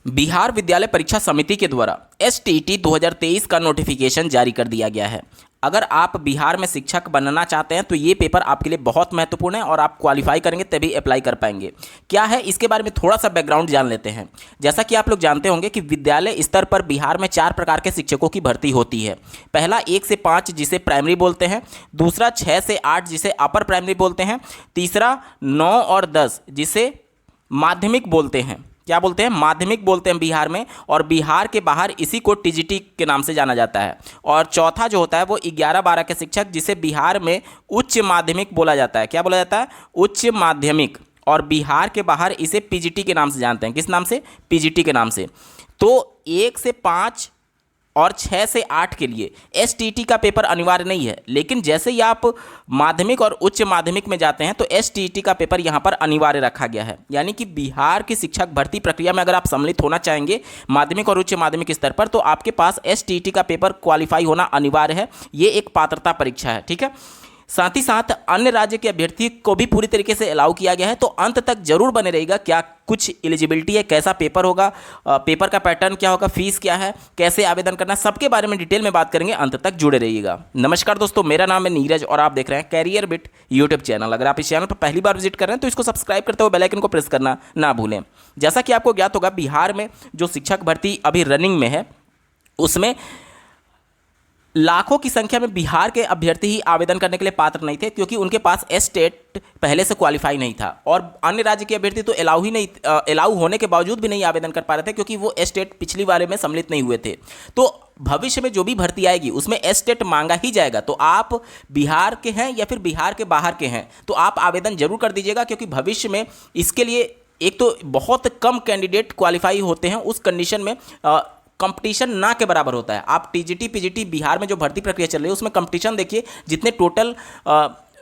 बिहार विद्यालय परीक्षा समिति के द्वारा STT 2023 का नोटिफिकेशन जारी कर दिया गया है। अगर आप बिहार में शिक्षक बनना चाहते हैं तो ये पेपर आपके लिए बहुत महत्वपूर्ण है और आप क्वालिफाई करेंगे तभी अप्लाई कर पाएंगे। क्या है इसके बारे में थोड़ा सा बैकग्राउंड जान लेते हैं। जैसा कि आप लोग जानते होंगे कि विद्यालय स्तर पर बिहार में 4 प्रकार के शिक्षकों की भर्ती होती है। पहला 1 से 5 जिसे प्राइमरी बोलते हैं, दूसरा 6 से 8 जिसे अपर प्राइमरी बोलते हैं, तीसरा 9 और 10 जिसे माध्यमिक बोलते हैं। क्या बोलते हैं? माध्यमिक बोलते हैं बिहार में, और बिहार के बाहर इसी को TGT के नाम से जाना जाता है। और चौथा जो होता है वो 11-12 के शिक्षक जिसे बिहार में उच्च माध्यमिक बोला जाता है। क्या बोला जाता है? उच्च माध्यमिक। और बिहार के बाहर इसे PGT के नाम से जानते हैं। किस नाम से? PGT के नाम से। तो 1 से 5 और 6 से 8 के लिए STT का पेपर अनिवार्य नहीं है, लेकिन जैसे ही आप माध्यमिक और उच्च माध्यमिक में जाते हैं तो STT का पेपर यहाँ पर अनिवार्य रखा गया है। यानी कि बिहार की शिक्षक भर्ती प्रक्रिया में अगर आप सम्मिलित होना चाहेंगे माध्यमिक और उच्च माध्यमिक स्तर पर तो आपके पास STT का पेपर क्वालिफाई होना अनिवार्य है। ये एक पात्रता परीक्षा है, ठीक है। साथ ही साथ अन्य राज्य के अभ्यर्थी को भी पूरी तरीके से अलाउ किया गया है, तो अंत तक जरूर बने रहिएगा। क्या कुछ एलिजिबिलिटी है, कैसा पेपर होगा, पेपर का पैटर्न क्या होगा, फीस क्या है, कैसे आवेदन करना, सबके बारे में डिटेल में बात करेंगे। अंत तक जुड़े रहिएगा। नमस्कार दोस्तों, मेरा नाम है नीरज और आप देख रहे हैं कैरियर बिट यूट्यूब चैनल। अगर आप इस चैनल पर पहली बार विजिट कर रहे हैं तो इसको सब्सक्राइब करते हुए बेल आइकन को प्रेस करना ना भूलें। जैसा कि आपको ज्ञात होगा बिहार में जो शिक्षक भर्ती अभी रनिंग में है उसमें लाखों की संख्या में बिहार के अभ्यर्थी ही आवेदन करने के लिए पात्र नहीं थे, क्योंकि उनके पास STET पहले से क्वालिफाई नहीं था। और अन्य राज्य के अभ्यर्थी तो अलाउ होने के बावजूद भी नहीं आवेदन कर पा रहे थे, क्योंकि वो STET पिछली वाले में सम्मिलित नहीं हुए थे। तो भविष्य में जो भी भर्ती आएगी उसमें STET मांगा ही जाएगा। तो आप बिहार के हैं या फिर बिहार के बाहर के हैं तो आप आवेदन जरूर कर दीजिएगा, क्योंकि भविष्य में इसके लिए एक तो बहुत कम कैंडिडेट क्वालिफाई होते हैं, उस कंडीशन में कंपटीशन ना के बराबर होता है। आप TGT PGT बिहार में जो भर्ती प्रक्रिया चल रही है उसमें कंपटीशन देखिए, जितने टोटल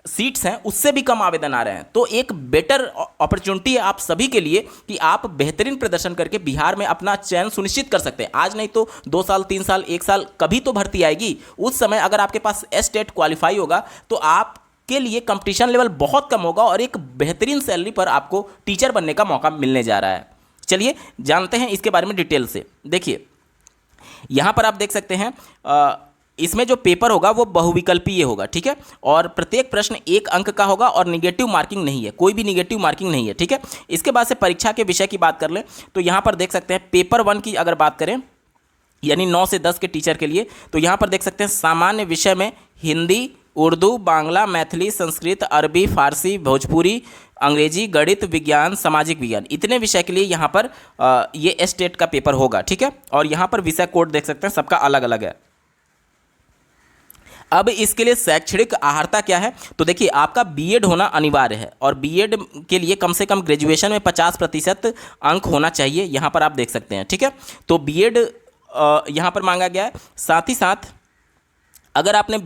सीट्स हैं उससे भी कम आवेदन आ रहे हैं। तो एक बेटर अपॉर्चुनिटी है आप सभी के लिए कि आप बेहतरीन प्रदर्शन करके बिहार में अपना चयन सुनिश्चित कर सकते हैं। आज नहीं तो 2 साल 3 साल 1 साल कभी तो भर्ती आएगी। उस समय अगर आपके पास STET क्वालिफाई होगा तो आप के लिए कंपटीशन लेवल बहुत कम होगा और एक बेहतरीन सैलरी पर आपको टीचर बनने का मौका मिलने जा रहा है। चलिए जानते हैं इसके बारे में डिटेल से। देखिए यहाँ पर आप देख सकते हैं इसमें जो पेपर होगा वो बहुविकल्पीय होगा, ठीक है। और प्रत्येक प्रश्न 1 अंक का होगा और निगेटिव मार्किंग नहीं है, कोई भी निगेटिव मार्किंग नहीं है, ठीक है। इसके बाद से परीक्षा के विषय की बात कर लें तो यहाँ पर देख सकते हैं पेपर 1 की अगर बात करें यानी 9 से 10 के टीचर के लिए, तो यहाँ पर देख सकते हैं सामान्य विषय में हिंदी, उर्दू, बांग्ला, मैथिली, संस्कृत, अरबी, फारसी, भोजपुरी, अंग्रेजी, गणित, विज्ञान, सामाजिक विज्ञान, इतने विषय के लिए यहाँ पर ये STET का पेपर होगा, ठीक है। और यहाँ पर विषय कोड देख सकते हैं सबका अलग अलग है। अब इसके लिए शैक्षणिक अर्हता क्या है, तो देखिए आपका BEd होना अनिवार्य है और BEd के लिए कम से कम ग्रेजुएशन में 50% अंक होना चाहिए, यहाँ पर आप देख सकते हैं, ठीक है। तो BEd यहाँ पर मांगा गया है। साथ ही साथ अगर आपने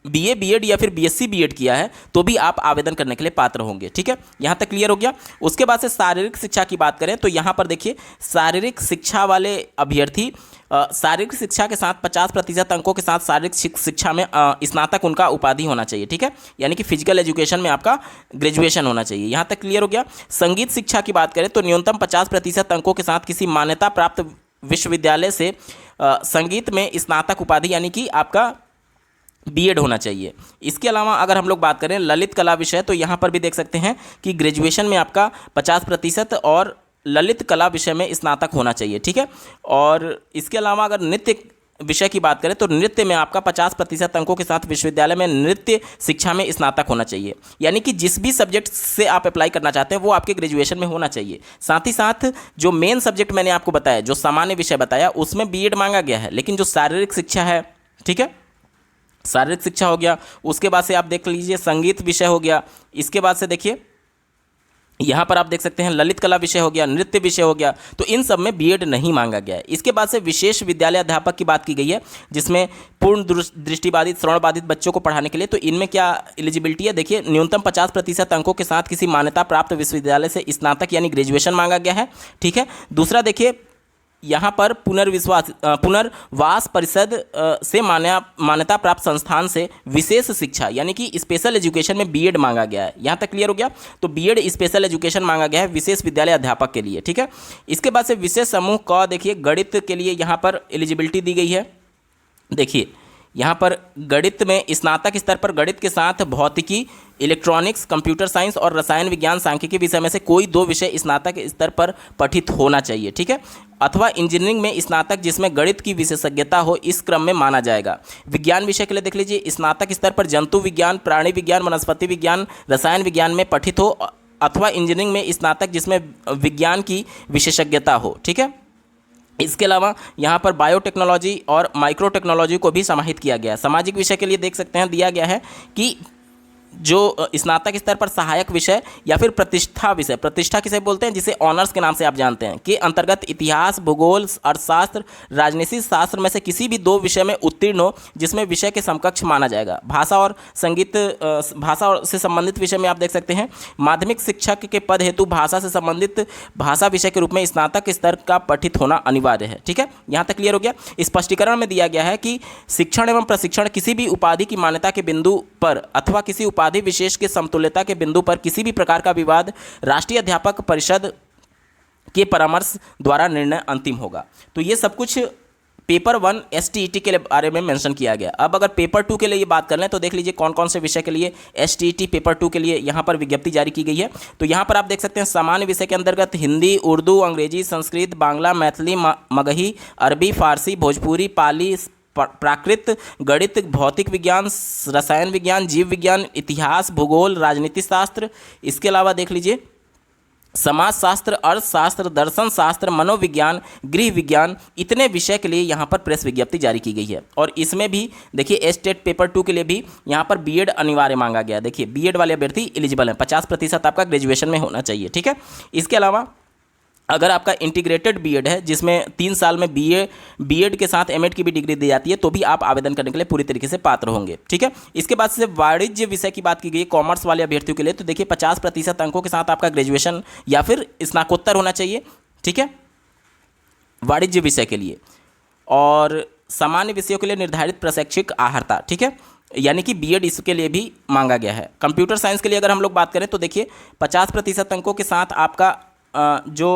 BA BEd या फिर BSc BEd किया है तो भी आप आवेदन करने के लिए पात्र होंगे, ठीक है। यहाँ तक क्लियर हो गया। उसके बाद से शारीरिक शिक्षा की बात करें तो यहाँ पर देखिए शारीरिक शिक्षा वाले अभ्यर्थी शारीरिक शिक्षा के साथ 50% अंकों के साथ शारीरिक शिक्षा में स्नातक उनका उपाधि होना चाहिए, ठीक है। यानी कि फिजिकल एजुकेशन में आपका ग्रेजुएशन होना चाहिए। यहाँ तक क्लियर हो गया। संगीत शिक्षा की बात करें तो न्यूनतम 50% अंकों के साथ किसी मान्यता प्राप्त विश्वविद्यालय से संगीत में स्नातक उपाधि यानी कि आपका BEd होना चाहिए। इसके अलावा अगर हम लोग बात करें ललित कला विषय तो यहाँ पर भी देख सकते हैं कि ग्रेजुएशन में आपका 50% और ललित कला विषय में स्नातक होना चाहिए, ठीक है। और इसके अलावा अगर नृत्य विषय की बात करें तो नृत्य में आपका 50% अंकों के साथ विश्वविद्यालय में नृत्य शिक्षा में स्नातक होना चाहिए। यानी कि जिस भी सब्जेक्ट से आप अप्लाई करना चाहते हैं वो आपके ग्रेजुएशन में होना चाहिए। साथ ही साथ जो मेन सब्जेक्ट मैंने आपको बताया, जो सामान्य विषय बताया, उसमें BEd मांगा गया है, लेकिन जो शारीरिक शिक्षा है, ठीक है, शारीरिक शिक्षा हो गया। उसके बाद से आप देख लीजिए संगीत विषय हो गया। इसके बाद से देखिए यहाँ पर आप देख सकते हैं ललित कला विषय हो गया, नृत्य विषय हो गया, तो इन सब में BEd नहीं मांगा गया है। इसके बाद से विशेष विद्यालय अध्यापक की बात की गई है, जिसमें पूर्ण दृष्टिबाधित श्रवणबाधित बच्चों को पढ़ाने के लिए, तो इनमें क्या एलिजिबिलिटी है, देखिए न्यूनतम 50% अंकों के साथ किसी मान्यता प्राप्त विश्वविद्यालय से स्नातक यानी ग्रेजुएशन मांगा गया है, ठीक है। दूसरा देखिए यहाँ पर पुनर्वास परिषद से मान्यता प्राप्त संस्थान से विशेष शिक्षा यानी कि स्पेशल एजुकेशन में बीएड मांगा गया है। यहाँ तक क्लियर हो गया। तो बीएड स्पेशल एजुकेशन मांगा गया है विशेष विद्यालय अध्यापक के लिए, ठीक है। इसके बाद से विशेष समूह क देखिए गणित के लिए यहाँ पर एलिजिबिलिटी दी गई है। देखिए यहाँ पर गणित में स्नातक स्तर पर गणित के साथ भौतिकी, इलेक्ट्रॉनिक्स, कंप्यूटर साइंस और रसायन विज्ञान सांख्यिकी विषय में से कोई 2 विषय स्नातक स्तर पर पठित होना चाहिए, ठीक है। अथवा इंजीनियरिंग में स्नातक जिसमें गणित की विशेषज्ञता हो इस क्रम में माना जाएगा। विज्ञान विषय के लिए देख लीजिए स्नातक स्तर पर जंतु विज्ञान, प्राणी विज्ञान, वनस्पति विज्ञान, रसायन विज्ञान में पठित हो अथवा इंजीनियरिंग में स्नातक जिसमें विज्ञान की विशेषज्ञता हो, ठीक है। इसके अलावा यहाँ पर बायोटेक्नोलॉजी और माइक्रो टेक्नोलॉजी को भी समाहित किया गया है। सामाजिक विषय के लिए देख सकते हैं दिया गया है कि जो स्नातक स्तर पर सहायक विषय या फिर प्रतिष्ठा विषय, प्रतिष्ठा किसे बोलते हैं, जिसे ऑनर्स के नाम से आप जानते हैं, के अंतर्गत इतिहास, भूगोल, अर्थशास्त्र, राजनीति शास्त्र में से किसी भी 2 विषय में उत्तीर्ण हो जिसमें विषय के समकक्ष माना जाएगा। भाषा और संगीत, भाषा और से संबंधित विषय में आप देख सकते हैं माध्यमिक शिक्षक के पद हेतु भाषा से संबंधित भाषा विषय के रूप में स्नातक स्तर का पठित होना अनिवार्य है, ठीक है। यहाँ तक क्लियर हो गया। स्पष्टीकरण में दिया गया है कि शिक्षण एवं प्रशिक्षण किसी भी उपाधि की मान्यता के बिंदु पर अथवा किसी उपाधि विशेष के समतुल्यता के बिंदु पर किसी भी प्रकार का विवाद राष्ट्रीय अध्यापक परिषद के परामर्श द्वारा निर्णय अंतिम होगा। तो ये सब कुछ पेपर 1 STET के बारे में मेंशन किया गया। अब अगर पेपर 2 के लिए ये बात कर लें तो देख लीजिए कौन कौन से विषय के लिए STET पेपर 2 के लिए यहाँ पर विज्ञप्ति जारी की गई है। तो यहाँ पर आप देख सकते हैं सामान्य विषय के अंतर्गत हिंदी, उर्दू, अंग्रेजी, संस्कृत, बांग्ला, मैथिली, मगही, अरबी, फारसी, भोजपुरी, पाली, प्राकृत, गणित, भौतिक विज्ञान, रसायन विज्ञान, जीव विज्ञान, इतिहास, भूगोल, राजनीति शास्त्र, इसके अलावा देख लीजिए समाज शास्त्र, अर्थशास्त्र, दर्शन शास्त्र, मनोविज्ञान, गृह विज्ञान, इतने विषय के लिए यहाँ पर प्रेस विज्ञप्ति जारी की गई है। और इसमें भी देखिए स्टेट पेपर 2 के लिए भी यहाँ पर बीएड अनिवार्य मांगा गया है। देखिए बीएड वाले अभ्यर्थी एलिजिबल हैं, 50% आपका ग्रेजुएशन में होना चाहिए, ठीक है। इसके अलावा अगर आपका इंटीग्रेटेड बीएड है जिसमें 3 साल में बीएड के साथ एमएड की भी डिग्री दी जाती है तो भी आप आवेदन करने के लिए पूरी तरीके से पात्र होंगे, ठीक है। इसके बाद से वाणिज्य विषय की बात की गई कॉमर्स वाले अभ्यर्थियों के लिए, तो देखिए 50% अंकों के साथ आपका ग्रेजुएशन या फिर स्नातकोत्तर होना चाहिए, ठीक है, वाणिज्य विषय के लिए। और सामान्य विषयों के लिए निर्धारित प्रशैक्षिक अर्हता, ठीक है, यानी कि बीएड इसके लिए भी मांगा गया है। कंप्यूटर साइंस के लिए अगर हम लोग बात करें तो देखिए 50% अंकों के साथ आपका जो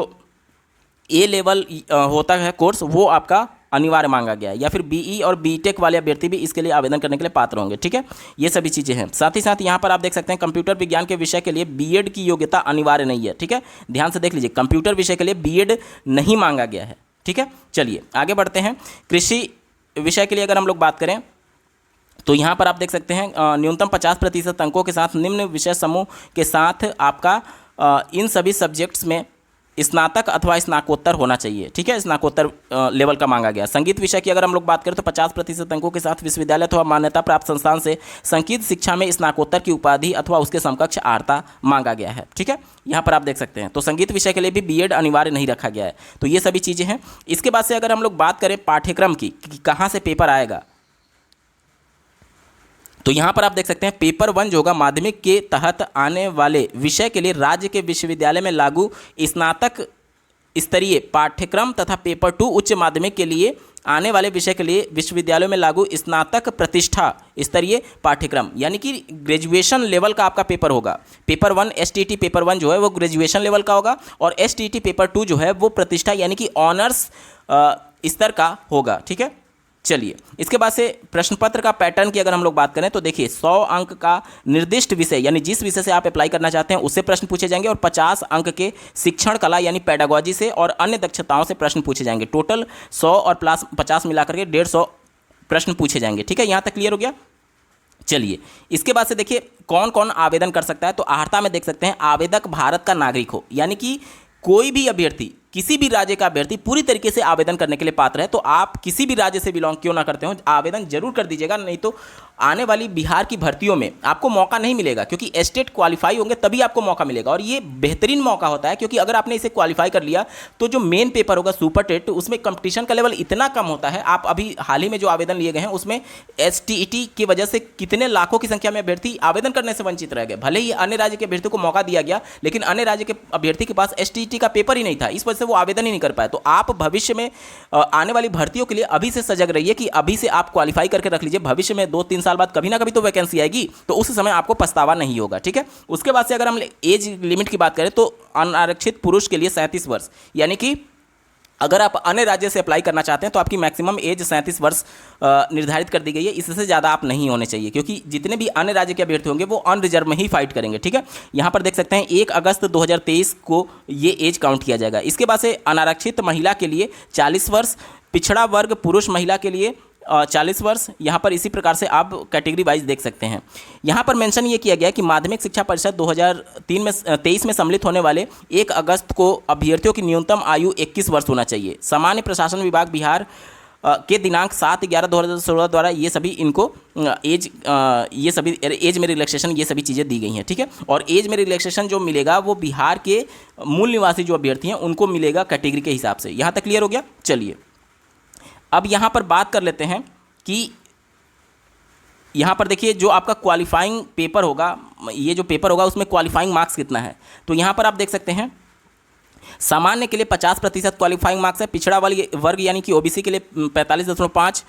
ए लेवल होता है कोर्स वो आपका अनिवार्य मांगा गया है, या फिर बीई और बीटेक वाले अभ्यर्थी भी इसके लिए आवेदन करने के लिए पात्र होंगे, ठीक है। ये सभी चीज़ें हैं। साथ ही साथ यहाँ पर आप देख सकते हैं कंप्यूटर विज्ञान के विषय के लिए बीएड की योग्यता अनिवार्य नहीं है, ठीक है। ध्यान से देख लीजिए कंप्यूटर विषय के लिए बीएड नहीं मांगा गया है, ठीक है। चलिए आगे बढ़ते हैं। कृषि विषय के लिए अगर हम लोग बात करें तो यहाँ पर आप देख सकते हैं न्यूनतम 50% अंकों के साथ निम्न विषय समूह के साथ आपका इन सभी सब्जेक्ट्स में स्नातक अथवा स्नातकोत्तर होना चाहिए, ठीक है, स्नातकोत्तर लेवल का मांगा गया। संगीत विषय की अगर हम लोग बात करें तो 50% अंकों के साथ विश्वविद्यालय अथवा मान्यता प्राप्त संस्थान से संगीत शिक्षा में स्नातकोत्तर की उपाधि अथवा उसके समकक्ष अर्हता मांगा गया है, ठीक है। यहाँ पर आप देख सकते हैं। तो संगीत विषय के लिए भी बीएड अनिवार्य नहीं रखा गया है। तो ये सभी चीज़ें हैं। इसके बाद से अगर हम लोग बात करें पाठ्यक्रम की कि कहाँ से पेपर आएगा, तो यहाँ पर आप देख सकते हैं पेपर 1 जो होगा माध्यमिक के तहत आने वाले विषय के लिए राज्य के विश्वविद्यालय में लागू स्नातक स्तरीय पाठ्यक्रम तथा पेपर 2 उच्च माध्यमिक के लिए आने वाले विषय के लिए विश्वविद्यालयों में लागू स्नातक प्रतिष्ठा स्तरीय पाठ्यक्रम, यानी कि ग्रेजुएशन लेवल का आपका पेपर होगा। पेपर 1 STET पेपर 1 जो है वो ग्रेजुएशन लेवल का होगा और STET पेपर 2 जो है वो प्रतिष्ठा यानी कि ऑनर्स स्तर का होगा, ठीक है। चलिए इसके बाद से प्रश्न पत्र का पैटर्न की अगर हम लोग बात करें तो देखिए 100 अंक का निर्दिष्ट विषय यानी जिस विषय से आप अप्लाई करना चाहते हैं उससे प्रश्न पूछे जाएंगे और 50 अंक के शिक्षण कला यानी पेडागोजी से और अन्य दक्षताओं से प्रश्न पूछे जाएंगे। टोटल 100 और प्लस 50 मिलाकर के 150 प्रश्न पूछे जाएंगे, ठीक है। यहाँ तक क्लियर हो गया। चलिए इसके बाद से देखिए कौन कौन आवेदन कर सकता है। तो अर्हता में देख सकते हैं आवेदक भारत का नागरिक हो, यानी कि कोई भी अभ्यर्थी किसी भी राज्य का अभ्यर्थी पूरी तरीके से आवेदन करने के लिए पात्र है। तो आप किसी भी राज्य से बिलोंग क्यों ना करते हो आवेदन जरूर कर दीजिएगा, नहीं तो आने वाली बिहार की भर्तियों में आपको मौका नहीं मिलेगा, क्योंकि एस्टेट क्वालिफाई होंगे तभी आपको मौका मिलेगा। और ये बेहतरीन मौका होता है, क्योंकि अगर आपने इसे क्वालिफाई कर लिया तो जो मेन पेपर होगा सुपर टेट, उसमें कंपटीशन का लेवल इतना कम होता है। आप अभी हाल ही में जो आवेदन लिए गए हैं उसमें STET की वजह से कितने लाखों की संख्या में अभ्यर्थी आवेदन करने से वंचित रह गए। भले ही अन्य राज्य के अभ्यर्थी को मौका दिया गया, लेकिन अन्य राज्य के अभ्यर्थी के पास STET का पेपर ही नहीं था, इस वजह से वो आवेदन ही नहीं कर पाए। तो आप भविष्य में आने वाली भर्तियों के लिए अभी से सजग रहिए कि अभी से आप क्वालिफाई करके रख लीजिए। भविष्य में 2-3 साल बाद कभी ना कभी तो वैकेंसी आएगी, तो उस समय आपको पछतावा नहीं होगा, ठीक है। उसके बाद से अगर हम एज लिमिट की बात करें तो अनारक्षित पुरुष के लिए 37 वर्ष, यानी कि अगर आप अन्य राज्य से अप्लाई करना चाहते हैं तो आपकी मैक्सिमम एज 37 वर्ष निर्धारित कर दी गई है। इससे ज़्यादा आप नहीं होने चाहिए, क्योंकि जितने भी अन्य राज्य के अभ्यर्थी होंगे वो अनरिजर्व में ही फाइट करेंगे, ठीक है। यहाँ पर देख सकते हैं 1 अगस्त 2023 को ये एज काउंट किया जाएगा। इसके बाद से अनारक्षित महिला के लिए 40 वर्ष, पिछड़ा वर्ग पुरुष महिला के लिए 40 वर्ष। यहाँ पर इसी प्रकार से आप कैटेगरी वाइज देख सकते हैं। यहाँ पर मेंशन ये किया गया कि माध्यमिक शिक्षा परिषद 2023 में सम्मिलित होने वाले 1 अगस्त को अभ्यर्थियों की न्यूनतम आयु 21 वर्ष होना चाहिए। सामान्य प्रशासन विभाग बिहार के दिनांक 7/11/2016 द्वारा ये सभी इनको ये सभी एज में रिलैक्सेशन ये सभी चीज़ें दी गई हैं, ठीक है। और एज में रिलैक्सेशन जो मिलेगा वो बिहार के मूल निवासी जो अभ्यर्थी हैं उनको मिलेगा कैटेगरी के हिसाब से। यहाँ तक क्लियर हो गया। चलिए अब यहाँ पर बात कर लेते हैं कि यहाँ पर देखिए जो आपका क्वालिफाइंग पेपर होगा, ये जो पेपर होगा उसमें क्वालिफाइंग मार्क्स कितना है। तो यहाँ पर आप देख सकते हैं सामान्य के लिए 50% क्वालिफाइंग मार्क्स है, पिछड़ा वर्ग यानी कि OBC के लिए 45.5,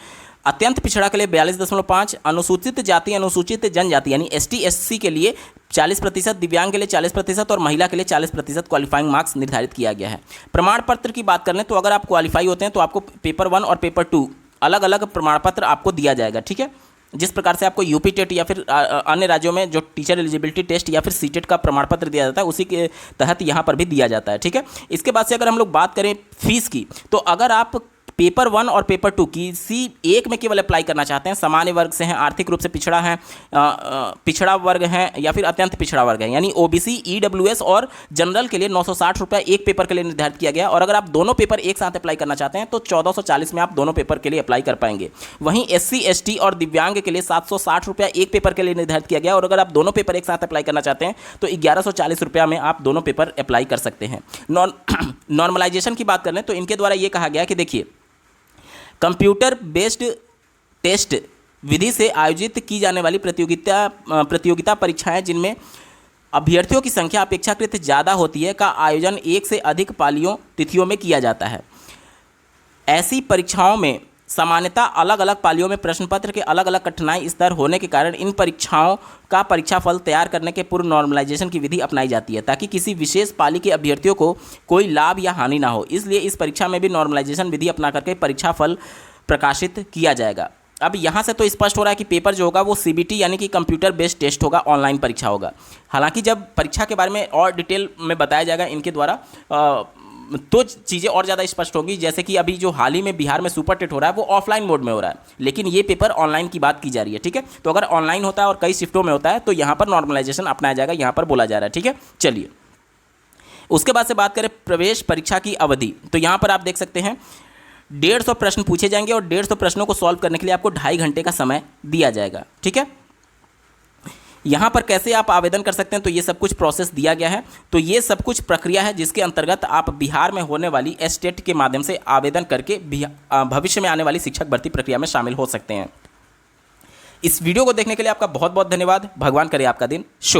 अत्यंत पिछड़ा के लिए 42.5, अनुसूचित जाति अनुसूचित जनजाति यानी ST SC के लिए 40%, दिव्यांग के लिए 40% और महिला के लिए 40% क्वालिफाइंग मार्क्स निर्धारित किया गया है। प्रमाण पत्र की बात कर लें तो अगर आप क्वालिफाई होते हैं तो आपको पेपर 1 और पेपर 2 अलग अलग प्रमाण पत्र आपको दिया जाएगा, ठीक है। जिस प्रकार से आपको UP टेट या फिर अन्य राज्यों में जो टीचर एलिजिबिलिटी टेस्ट या फिर CTET का प्रमाण पत्र दिया जाता है उसी के तहत यहाँ पर भी दिया जाता है, ठीक है। इसके बाद से अगर हम लोग बात करें फीस की, तो अगर आप पेपर 1 और पेपर 2 किसी एक में केवल अप्लाई करना चाहते हैं, सामान्य वर्ग से हैं, आर्थिक रूप से पिछड़ा है, पिछड़ा वर्ग है या फिर अत्यंत पिछड़ा वर्ग है यानी OBC EWS और जनरल के लिए 960 रुपये एक पेपर के लिए निर्धारित किया गया। और अगर आप दोनों पेपर एक साथ अप्लाई करना चाहते हैं तो 1440 में आप दोनों पेपर के लिए अप्लाई कर पाएंगे। वहीं SC ST और दिव्यांग के लिए 760 रुपया एक पेपर के लिए निर्धारित किया गया। और अगर आप दोनों पेपर एक साथ अप्लाई करना चाहते हैं तो 1140 रुपया में आप दोनों पेपर अप्लाई कर सकते हैं। नॉर्मलाइजेशन की बात कर लें तो इनके द्वारा ये कहा गया कि देखिए कंप्यूटर बेस्ड टेस्ट विधि से आयोजित की जाने वाली प्रतियोगिता परीक्षाएं जिनमें अभ्यर्थियों की संख्या अपेक्षाकृत ज़्यादा होती है का आयोजन एक से अधिक पालियों तिथियों में किया जाता है। ऐसी परीक्षाओं में सामान्यतः अलग अलग पालियों में प्रश्न पत्र के अलग अलग कठिनाई स्तर होने के कारण इन परीक्षाओं का परीक्षाफल तैयार करने के पूर्व नॉर्मलाइजेशन की विधि अपनाई जाती है ताकि किसी विशेष पाली के अभ्यर्थियों को कोई लाभ या हानि ना हो। इसलिए इस परीक्षा में भी नॉर्मलाइजेशन विधि अपना करके परीक्षाफल प्रकाशित किया जाएगा। अब यहाँ से तो स्पष्ट हो रहा है कि पेपर जो होगा वो CBT यानी कि कंप्यूटर बेस्ड टेस्ट होगा, ऑनलाइन परीक्षा होगा। हालांकि जब परीक्षा के बारे में और डिटेल में बताया जाएगा इनके द्वारा तो चीज़ें और ज़्यादा स्पष्ट होगी। जैसे कि अभी जो हाल ही में बिहार में सुपर टेट हो रहा है वो ऑफलाइन मोड में हो रहा है, लेकिन ये पेपर ऑनलाइन की बात की जा रही है, ठीक है। तो अगर ऑनलाइन होता है और कई शिफ्टों में होता है तो यहाँ पर नॉर्मलाइजेशन अपनाया जाएगा, यहाँ पर बोला जा रहा है, ठीक है। चलिए उसके बाद से बात करें प्रवेश परीक्षा की अवधि, तो यहाँ पर आप देख सकते हैं 150 प्रश्न पूछे जाएंगे और 150 प्रश्नों को सॉल्व करने के लिए आपको 2.5 घंटे का समय दिया जाएगा, ठीक है। यहाँ पर कैसे आप आवेदन कर सकते हैं तो ये सब कुछ प्रोसेस दिया गया है। तो ये सब कुछ प्रक्रिया है जिसके अंतर्गत आप बिहार में होने वाली एस्टेट के माध्यम से आवेदन करके भविष्य में आने वाली शिक्षक भर्ती प्रक्रिया में शामिल हो सकते हैं। इस वीडियो को देखने के लिए आपका बहुत बहुत धन्यवाद। भगवान करे आपका दिन शुभ।